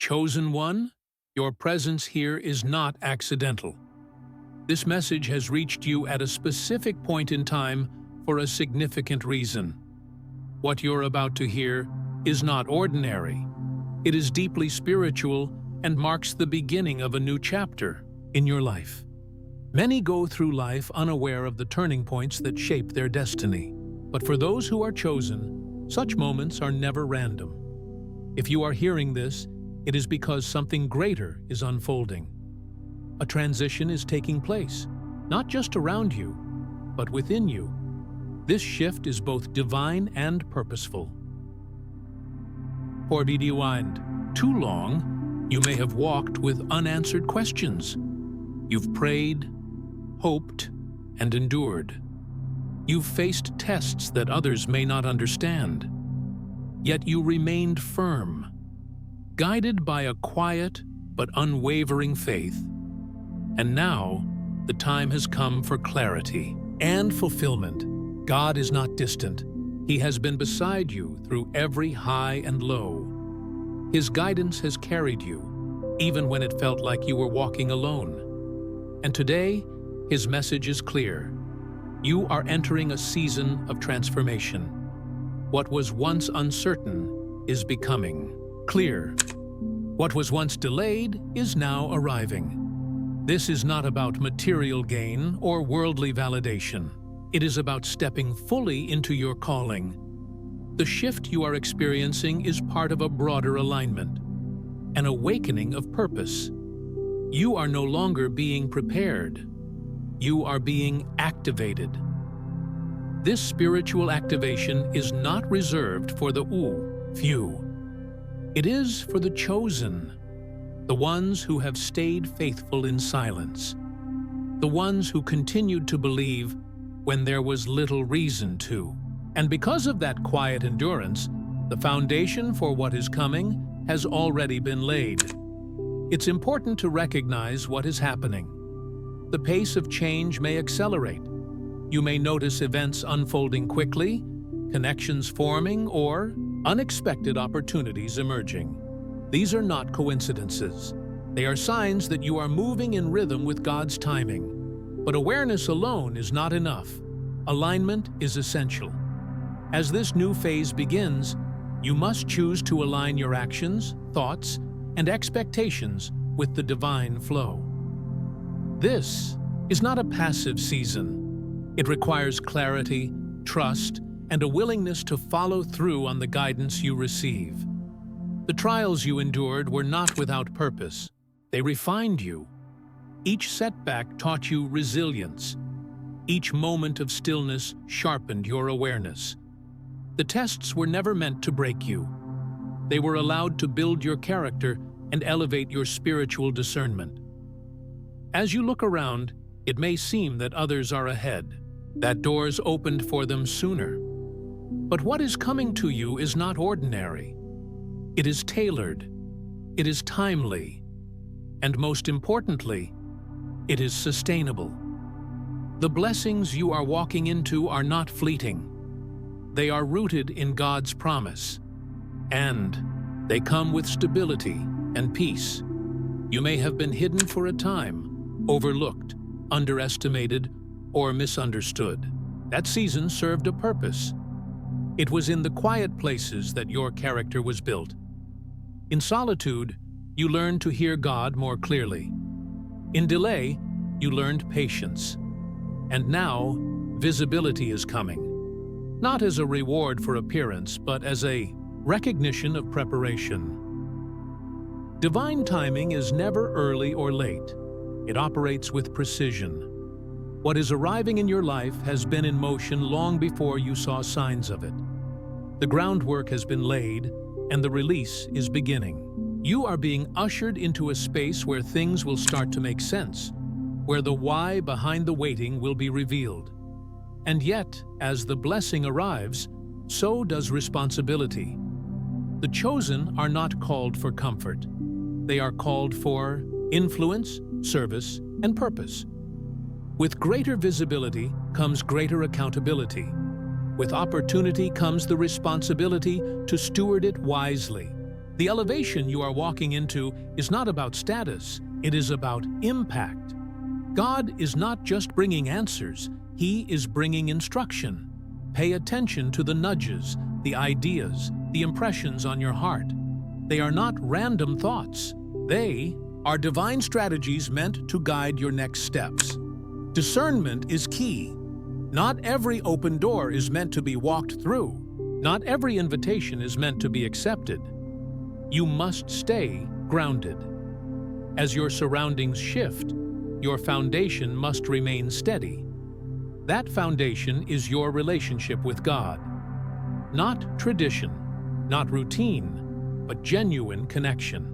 Chosen one, your presence here is not accidental. This message has reached you at a specific point in time for a significant reason. What you're about to hear is not ordinary. It is deeply spiritual and marks the beginning of a new chapter in your life. Many go through life unaware of the turning points that shape their destiny. But for those who are chosen, such moments are never random. If you are hearing this, it is because something greater is unfolding. A transition is taking place, not just around you, but within you. This shift is both divine and purposeful. For too long, you may have walked with unanswered questions. You've prayed, hoped, and endured. You've faced tests that others may not understand. Yet you remained firm, guided by a quiet but unwavering faith. And now, the time has come for clarity and fulfillment. God is not distant. He has been beside you through every high and low. His guidance has carried you, even when it felt like you were walking alone. And today, His message is clear. You are entering a season of transformation. What was once uncertain is becoming clear. What was once delayed is now arriving. This is not about material gain or worldly validation. It is about stepping fully into your calling. The shift you are experiencing is part of a broader alignment, an awakening of purpose. You are no longer being prepared. You are being activated. This spiritual activation is not reserved for the few. It is for the chosen, the ones who have stayed faithful in silence, the ones who continued to believe when there was little reason to. And because of that quiet endurance, the foundation for what is coming has already been laid. It's important to recognize what is happening. The pace of change may accelerate. You may notice events unfolding quickly, connections forming, or unexpected opportunities emerging. These are not coincidences. They are signs that you are moving in rhythm with God's timing. But awareness alone is not enough. Alignment is essential. As this new phase begins, you must choose to align your actions, thoughts, and expectations with the divine flow. This is not a passive season. It requires clarity, trust, and a willingness to follow through on the guidance you receive. The trials you endured were not without purpose. They refined you. Each setback taught you resilience. Each moment of stillness sharpened your awareness. The tests were never meant to break you. They were allowed to build your character and elevate your spiritual discernment. As you look around, it may seem that others are ahead, that doors opened for them sooner. But what is coming to you is not ordinary. It is tailored, it is timely, and most importantly, it is sustainable. The blessings you are walking into are not fleeting. They are rooted in God's promise, and they come with stability and peace. You may have been hidden for a time, overlooked, underestimated, or misunderstood. That season served a purpose. It was in the quiet places that your character was built. In solitude, you learned to hear God more clearly. In delay, you learned patience. And now, visibility is coming. Not as a reward for appearance, but as a recognition of preparation. Divine timing is never early or late. It operates with precision. What is arriving in your life has been in motion long before you saw signs of it. The groundwork has been laid, and the release is beginning. You are being ushered into a space where things will start to make sense, where the why behind the waiting will be revealed. And yet, as the blessing arrives, so does responsibility. The chosen are not called for comfort. They are called for influence, service, and purpose. With greater visibility comes greater accountability. With opportunity comes the responsibility to steward it wisely. The elevation you are walking into is not about status, it is about impact. God is not just bringing answers, He is bringing instruction. Pay attention to the nudges, the ideas, the impressions on your heart. They are not random thoughts. They are divine strategies meant to guide your next steps. Discernment is key. Not every open door is meant to be walked through. Not every invitation is meant to be accepted. You must stay grounded. As your surroundings shift, your foundation must remain steady. That foundation is your relationship with God. Not tradition, not routine, but genuine connection.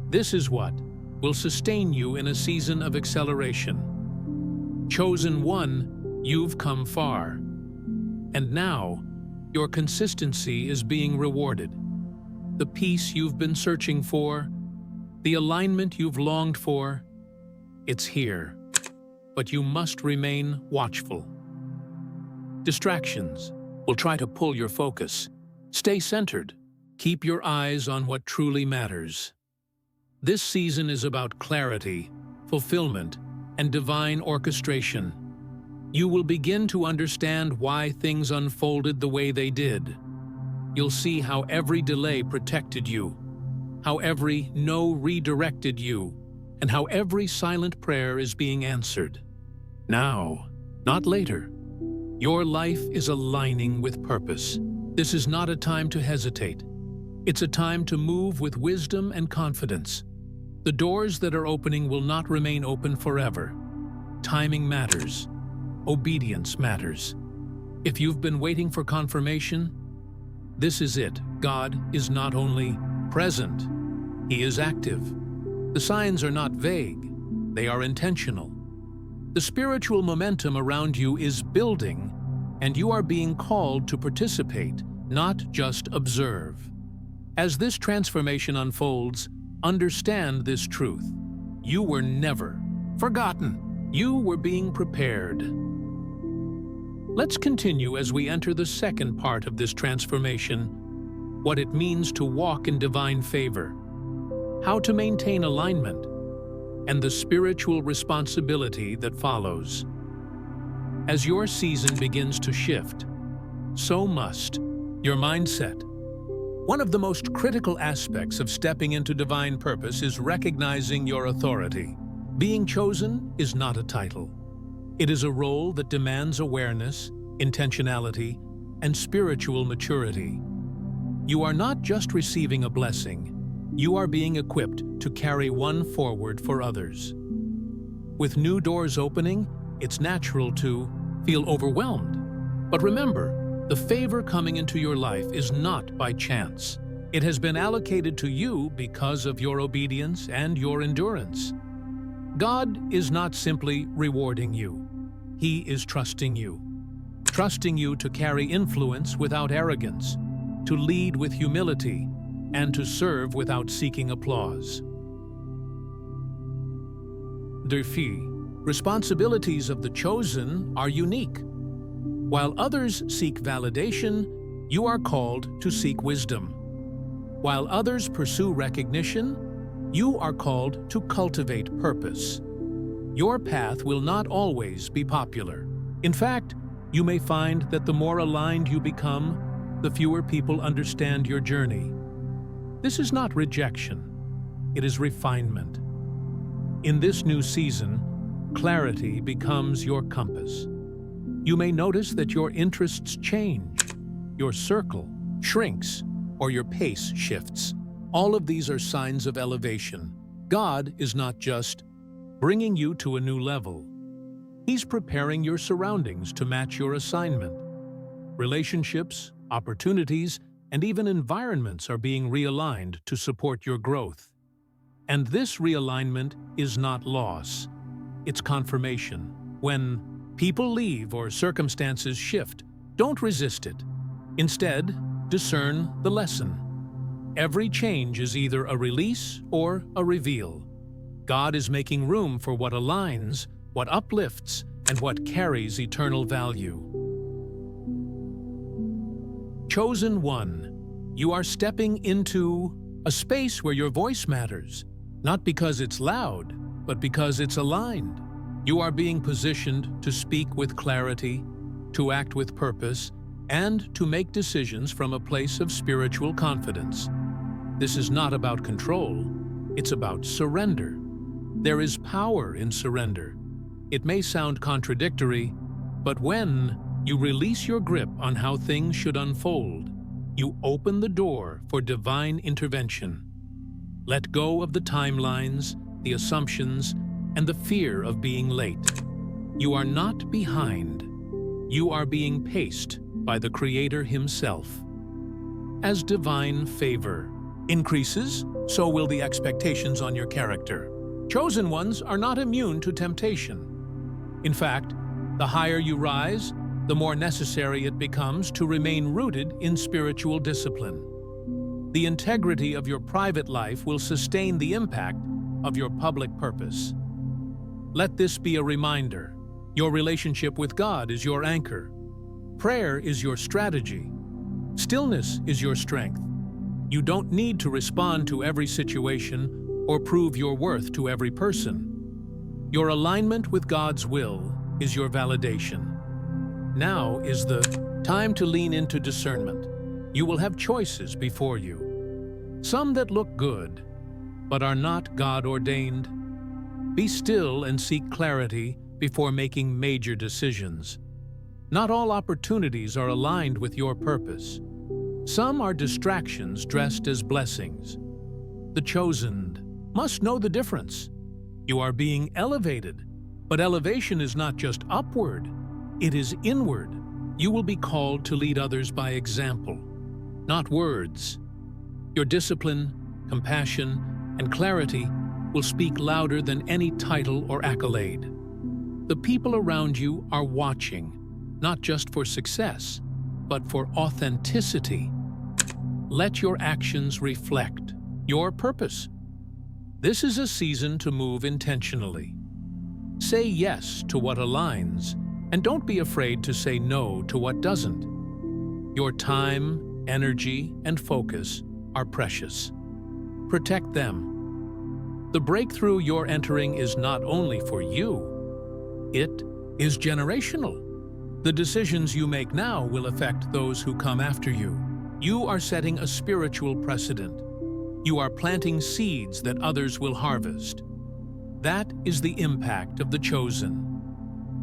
This is what will sustain you in a season of acceleration. Chosen one, you've come far. And now, your consistency is being rewarded. The peace you've been searching for, the alignment you've longed for, it's here. But you must remain watchful. Distractions will try to pull your focus. Stay centered. Keep your eyes on what truly matters. This season is about clarity, fulfillment, and divine orchestration. You will begin to understand why things unfolded the way they did. You'll see how every delay protected you, how every no redirected you, and how every silent prayer is being answered. Now, not later. Your life is aligning with purpose. This is not a time to hesitate. It's a time to move with wisdom and confidence. The doors that are opening will not remain open forever. Timing matters. Obedience matters. If you've been waiting for confirmation, this is it. God is not only present, He is active. The signs are not vague, they are intentional. The spiritual momentum around you is building, and you are being called to participate, not just observe. As this transformation unfolds, understand this truth. You were never forgotten. You were being prepared. Let's continue as we enter the second part of this transformation, what it means to walk in divine favor, how to maintain alignment, and the spiritual responsibility that follows. As your season begins to shift, so must your mindset. One of the most critical aspects of stepping into divine purpose is recognizing your authority. Being chosen is not a title. It is a role that demands awareness, intentionality, and spiritual maturity. You are not just receiving a blessing, you are being equipped to carry one forward for others. With new doors opening, it's natural to feel overwhelmed. But remember, the favor coming into your life is not by chance. It has been allocated to you because of your obedience and your endurance. God is not simply rewarding you. He is trusting you to carry influence without arrogance, to lead with humility, and to serve without seeking applause. The responsibilities of the chosen are unique. While others seek validation, you are called to seek wisdom. While others pursue recognition, you are called to cultivate purpose. Your path will not always be popular. In fact, you may find that the more aligned you become, the fewer people understand your journey. This is not rejection, it is refinement. In this new season, clarity becomes your compass. You may notice that your interests change, your circle shrinks, or your pace shifts. All of these are signs of elevation. God is not just bringing you to a new level. He's preparing your surroundings to match your assignment. Relationships, opportunities, and even environments are being realigned to support your growth. And this realignment is not loss, it's confirmation. When people leave or circumstances shift, don't resist it. Instead, discern the lesson. Every change is either a release or a reveal. God is making room for what aligns, what uplifts, and what carries eternal value. Chosen one, you are stepping into A space where your voice matters, not because it's loud, but because it's aligned. You are being positioned to speak with clarity, to act with purpose, and to make decisions from a place of spiritual confidence. This is not about control, it's about surrender. There is power in surrender. It may sound contradictory, but when you release your grip on how things should unfold, you open the door for divine intervention. Let go of the timelines, the assumptions, and the fear of being late. You are not behind. You are being paced by the Creator Himself. As divine favor increases, so will the expectations on your character. Chosen ones are not immune to temptation. In fact, the higher you rise, the more necessary it becomes to remain rooted in spiritual discipline. The integrity of your private life will sustain the impact of your public purpose. Let this be a reminder. Your relationship with God is your anchor. Prayer is your strategy. Stillness is your strength. You don't need to respond to every situation or prove your worth to every person. Your alignment with God's will is your validation. Now is the time to lean into discernment. You will have choices before you. Some that look good, but are not God-ordained. Be still and seek clarity before making major decisions. Not all opportunities are aligned with your purpose. Some are distractions dressed as blessings. The chosen must know the difference. You are being elevated, but elevation is not just upward, it is inward. You will be called to lead others by example, not words. Your discipline, compassion, and clarity will speak louder than any title or accolade. The people around you are watching, not just for success, but for authenticity. Let your actions reflect your purpose. This is a season to move intentionally. Say yes to what aligns, and don't be afraid to say no to what doesn't. Your time, energy, and focus are precious. Protect them. The breakthrough you're entering is not only for you, it is generational. The decisions you make now will affect those who come after you. You are setting a spiritual precedent. You are planting seeds that others will harvest. That is the impact of the chosen.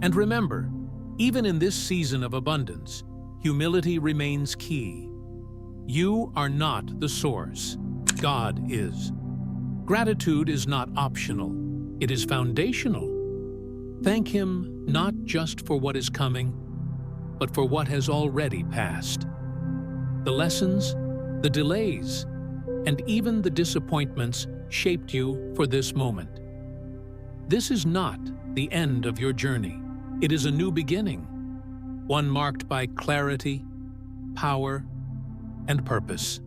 And remember, even in this season of abundance, humility remains key. You are not the source. God is. Gratitude is not optional. It is foundational. Thank Him not just for what is coming, but for what has already passed. The lessons, the delays, and even the disappointments shaped you for this moment. This is not the end of your journey. It is a new beginning, one marked by clarity, power, and purpose.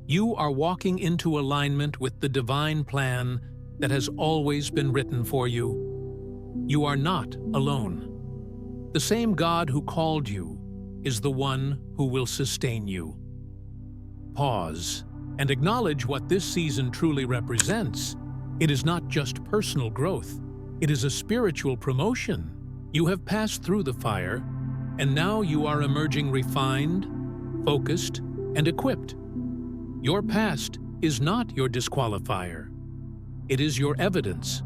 You are walking into alignment with the divine plan that has always been written for you. You are not alone. The same God who called you is the one who will sustain you. Pause and acknowledge what this season truly represents. It is not just personal growth. It is a spiritual promotion. You have passed through the fire, and now you are emerging refined, focused, and equipped. Your past is not your disqualifier. It is your evidence.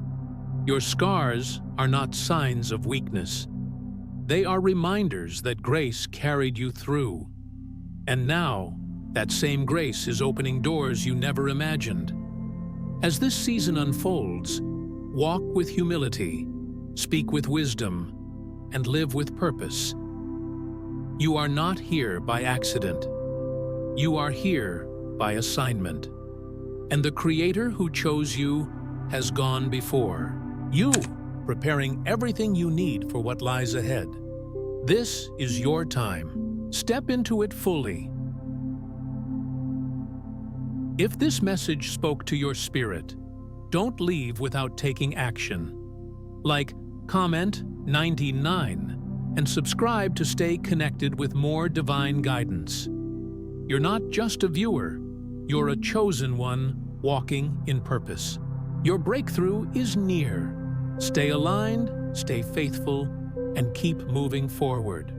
Your scars are not signs of weakness. They are reminders that grace carried you through. And now, that same grace is opening doors you never imagined. As this season unfolds, walk with humility, speak with wisdom, and live with purpose. You are not here by accident. You are here by assignment. And the Creator who chose you has gone before you, preparing everything you need for what lies ahead. This is your time. Step into it fully. If this message spoke to your spirit, don't leave without taking action. Like, comment 99 and subscribe to stay connected with more divine guidance. You're not just a viewer, You're a chosen one, walking in purpose. Your breakthrough is near. Stay aligned, stay faithful, and keep moving forward.